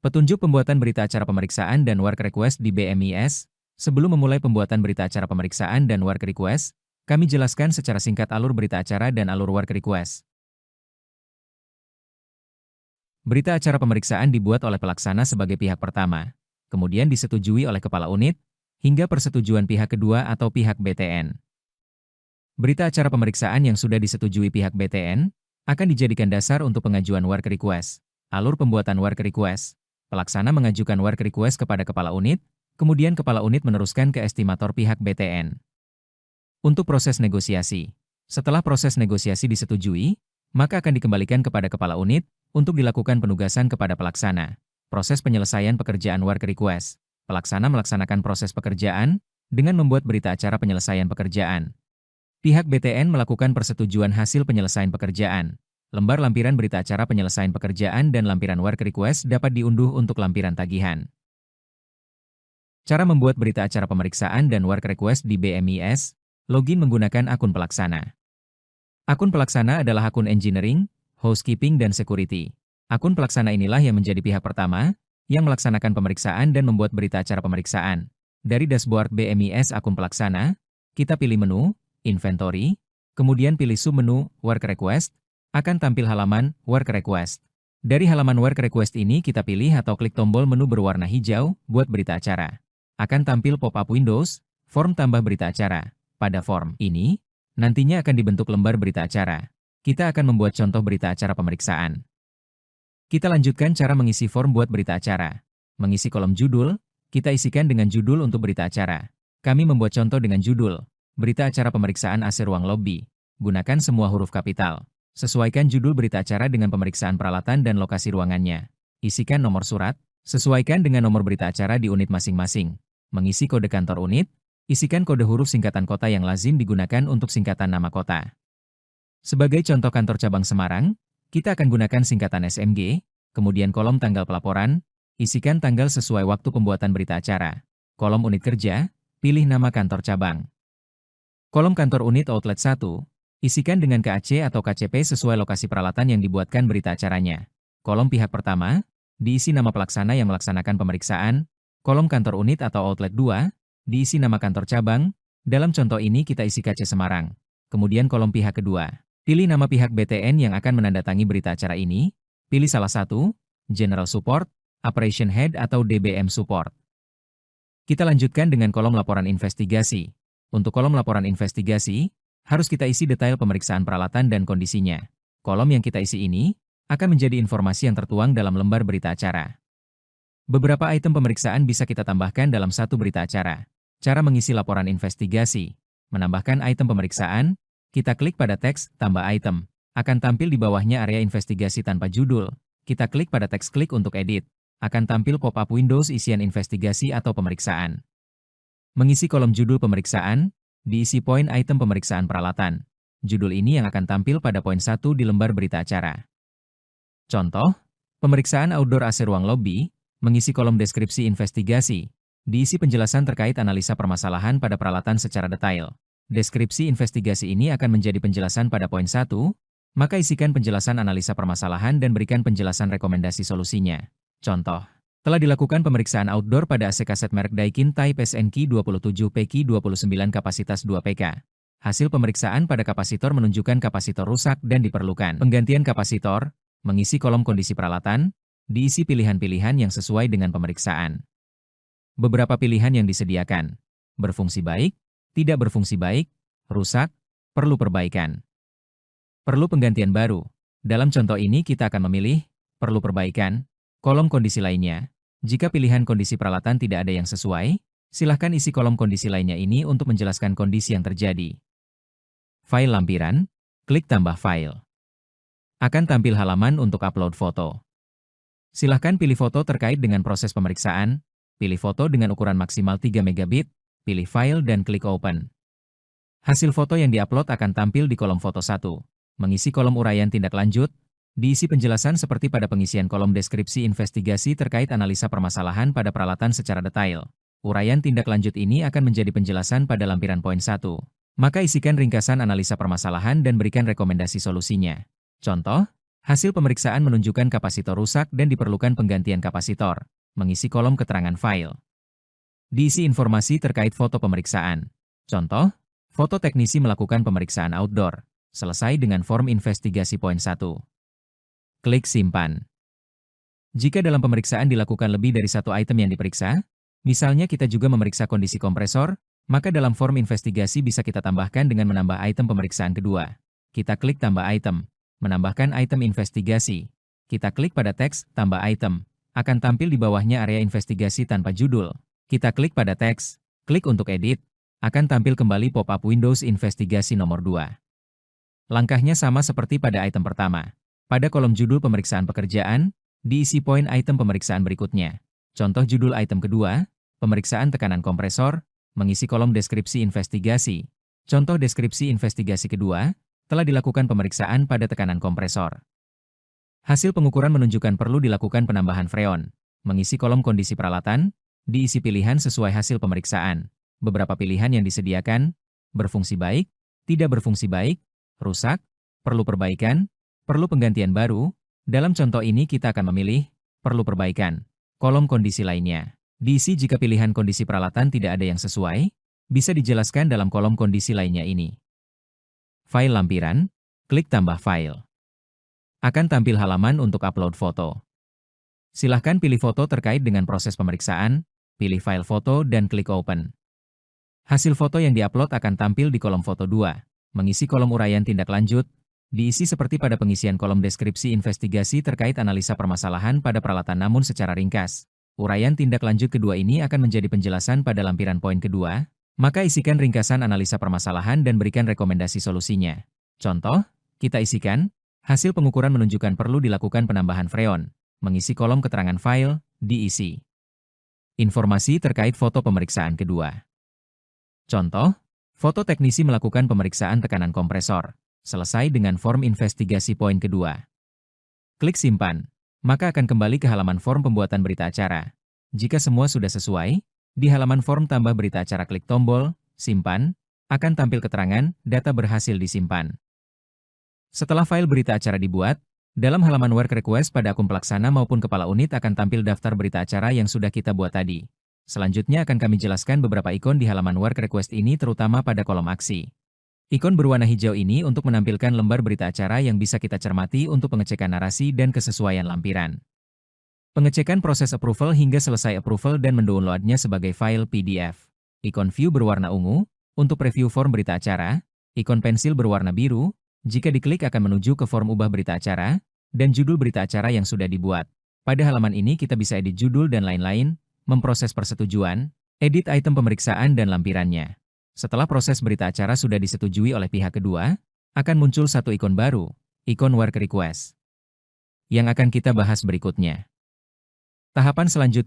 Petunjuk pembuatan berita acara pemeriksaan dan work request di BMIS. Sebelum memulai pembuatan berita acara pemeriksaan dan work request, kami jelaskan secara singkat alur berita acara dan alur work request. Berita acara pemeriksaan dibuat oleh pelaksana sebagai pihak pertama, kemudian disetujui oleh kepala unit, hingga persetujuan pihak kedua atau pihak BTN. Berita acara pemeriksaan yang sudah disetujui pihak BTN, akan dijadikan dasar untuk pengajuan work request. Alur pembuatan work request. Pelaksana mengajukan work request kepada kepala unit, kemudian kepala unit meneruskan ke estimator pihak BTN. Untuk proses negosiasi. Setelah proses negosiasi disetujui, maka akan dikembalikan kepada kepala unit untuk dilakukan penugasan kepada pelaksana. Proses penyelesaian pekerjaan work request. Pelaksana melaksanakan proses pekerjaan dengan membuat berita acara penyelesaian pekerjaan. Pihak BTN melakukan persetujuan hasil penyelesaian pekerjaan. Lembar lampiran berita acara penyelesaian pekerjaan dan lampiran work request dapat diunduh untuk lampiran tagihan. Cara membuat berita acara pemeriksaan dan work request di BMIS, login menggunakan akun pelaksana. Akun pelaksana adalah akun engineering, housekeeping, dan security. Akun pelaksana inilah yang menjadi pihak pertama, yang melaksanakan pemeriksaan dan membuat berita acara pemeriksaan. Dari dashboard BMIS akun pelaksana, kita pilih menu, inventory, kemudian pilih submenu, work request, akan tampil halaman work request. Dari halaman work request ini kita pilih atau klik tombol menu berwarna hijau, buat berita acara. Akan tampil pop-up Windows, form tambah berita acara. Pada form ini, nantinya akan dibentuk lembar berita acara. Kita akan membuat contoh berita acara pemeriksaan. Kita lanjutkan cara mengisi form buat berita acara. Mengisi kolom judul, kita isikan dengan judul untuk berita acara. Kami membuat contoh dengan judul, berita acara pemeriksaan AC ruang lobby. Gunakan semua huruf kapital. Sesuaikan judul berita acara dengan pemeriksaan peralatan dan lokasi ruangannya. Isikan nomor surat, sesuaikan dengan nomor berita acara di unit masing-masing. Mengisi kode kantor unit, isikan kode huruf singkatan kota yang lazim digunakan untuk singkatan nama kota. Sebagai contoh kantor cabang Semarang, kita akan gunakan singkatan SMG, kemudian kolom tanggal pelaporan, isikan tanggal sesuai waktu pembuatan berita acara. Kolom unit kerja, pilih nama kantor cabang. Kolom kantor unit outlet 1, isikan dengan KAC atau KCP sesuai lokasi peralatan yang dibuatkan berita acaranya. Kolom pihak pertama, diisi nama pelaksana yang melaksanakan pemeriksaan. Kolom kantor unit atau outlet 2, diisi nama kantor cabang. Dalam contoh ini kita isi KC Semarang. Kemudian kolom pihak kedua, pilih nama pihak BTN yang akan menandatangi berita acara ini. Pilih salah satu, General Support, Operation Head atau DBM Support. Kita lanjutkan dengan kolom laporan investigasi. Untuk kolom laporan investigasi, harus kita isi detail pemeriksaan peralatan dan kondisinya. Kolom yang kita isi ini akan menjadi informasi yang tertuang dalam lembar berita acara. Beberapa item pemeriksaan bisa kita tambahkan dalam satu berita acara. Cara mengisi laporan investigasi. Menambahkan item pemeriksaan, kita klik pada teks tambah item. Akan tampil di bawahnya area investigasi tanpa judul. Kita klik pada teks klik untuk edit. Akan tampil pop-up Windows isian investigasi atau pemeriksaan. Mengisi kolom judul pemeriksaan, diisi poin item pemeriksaan peralatan. Judul ini yang akan tampil pada poin 1 di lembar berita acara. Contoh, pemeriksaan outdoor AC ruang lobby, mengisi kolom deskripsi investigasi, diisi penjelasan terkait analisa permasalahan pada peralatan secara detail. Deskripsi investigasi ini akan menjadi penjelasan pada poin 1, maka isikan penjelasan analisa permasalahan dan berikan penjelasan rekomendasi solusinya. Contoh, telah dilakukan pemeriksaan outdoor pada AC kaset merek Daikin Type SNK 27PQ29 kapasitas 2 PK. Hasil pemeriksaan pada kapasitor menunjukkan kapasitor rusak dan diperlukan penggantian kapasitor. Mengisi kolom kondisi peralatan, diisi pilihan-pilihan yang sesuai dengan pemeriksaan. Beberapa pilihan yang disediakan: berfungsi baik, tidak berfungsi baik, rusak, perlu perbaikan. Perlu penggantian baru. Dalam contoh ini kita akan memilih perlu perbaikan. Kolom kondisi lainnya. Jika pilihan kondisi peralatan tidak ada yang sesuai, silahkan isi kolom kondisi lainnya ini untuk menjelaskan kondisi yang terjadi. File lampiran, klik tambah file. Akan tampil halaman untuk upload foto. Silahkan pilih foto terkait dengan proses pemeriksaan, pilih foto dengan ukuran maksimal 3 megabit, pilih file dan klik open. Hasil foto yang diupload akan tampil di kolom foto 1. Mengisi kolom uraian tindak lanjut, diisi penjelasan seperti pada pengisian kolom deskripsi investigasi terkait analisa permasalahan pada peralatan secara detail. Uraian tindak lanjut ini akan menjadi penjelasan pada lampiran poin 1. Maka isikan ringkasan analisa permasalahan dan berikan rekomendasi solusinya. Contoh, Hasil pemeriksaan menunjukkan kapasitor rusak dan diperlukan penggantian kapasitor. Mengisi kolom keterangan file. Diisi informasi terkait foto pemeriksaan. Contoh, foto teknisi melakukan pemeriksaan outdoor. Selesai dengan form investigasi poin 1. Klik simpan. Jika dalam pemeriksaan dilakukan lebih dari satu item yang diperiksa, misalnya kita juga memeriksa kondisi kompresor, maka dalam form investigasi bisa kita tambahkan dengan menambah item pemeriksaan kedua. Kita klik tambah item, menambahkan item investigasi. Kita klik pada teks, tambah item. Akan tampil di bawahnya area investigasi tanpa judul. Kita klik pada teks, klik untuk edit. Akan tampil kembali pop-up Windows investigasi nomor 2. Langkahnya sama seperti pada item pertama. Pada kolom judul pemeriksaan pekerjaan, diisi poin item pemeriksaan berikutnya. Contoh judul item kedua, pemeriksaan tekanan kompresor, mengisi kolom deskripsi investigasi. Contoh deskripsi investigasi kedua, telah dilakukan pemeriksaan pada tekanan kompresor. Hasil pengukuran menunjukkan perlu dilakukan penambahan freon. Mengisi kolom kondisi peralatan, diisi pilihan sesuai hasil pemeriksaan. Beberapa pilihan yang disediakan, berfungsi baik, tidak berfungsi baik, rusak, perlu perbaikan, perlu penggantian baru. Dalam contoh ini kita akan memilih, perlu perbaikan. Kolom kondisi lainnya. Diisi jika pilihan kondisi peralatan tidak ada yang sesuai, bisa dijelaskan dalam kolom kondisi lainnya ini. File lampiran, klik tambah file. Akan tampil halaman untuk upload foto. Silahkan pilih foto terkait dengan proses pemeriksaan, pilih file foto dan klik open. Hasil foto yang diupload akan tampil di kolom foto 2. Mengisi kolom uraian tindak lanjut, diisi seperti pada pengisian kolom deskripsi investigasi terkait analisa permasalahan pada peralatan namun secara ringkas. Uraian tindak lanjut kedua ini akan menjadi penjelasan pada lampiran poin kedua, maka isikan ringkasan analisa permasalahan dan berikan rekomendasi solusinya. Contoh, kita isikan, hasil pengukuran menunjukkan perlu dilakukan penambahan freon. Mengisi kolom keterangan file, diisi. Informasi terkait foto pemeriksaan kedua. Contoh, foto teknisi melakukan pemeriksaan tekanan kompresor. Selesai dengan form investigasi poin kedua. Klik simpan, maka akan kembali ke halaman form pembuatan berita acara. Jika semua sudah sesuai, di halaman form tambah berita acara klik tombol, simpan, akan tampil keterangan, data berhasil disimpan. Setelah file berita acara dibuat, dalam halaman work request pada akun pelaksana maupun kepala unit akan tampil daftar berita acara yang sudah kita buat tadi. Selanjutnya akan kami jelaskan beberapa ikon di halaman work request ini terutama pada kolom aksi. Ikon berwarna hijau ini untuk menampilkan lembar berita acara yang bisa kita cermati untuk pengecekan narasi dan kesesuaian lampiran. Pengecekan proses approval hingga selesai approval dan mendownloadnya sebagai file PDF. Ikon view berwarna ungu, untuk preview form berita acara. Ikon pensil berwarna biru, jika diklik akan menuju ke form ubah berita acara, dan judul berita acara yang sudah dibuat. Pada halaman ini kita bisa edit judul dan lain-lain, memproses persetujuan, edit item pemeriksaan dan lampirannya. Setelah proses berita acara sudah disetujui oleh pihak kedua, akan muncul satu ikon baru, ikon work request, yang akan kita bahas berikutnya. Tahapan selanjutnya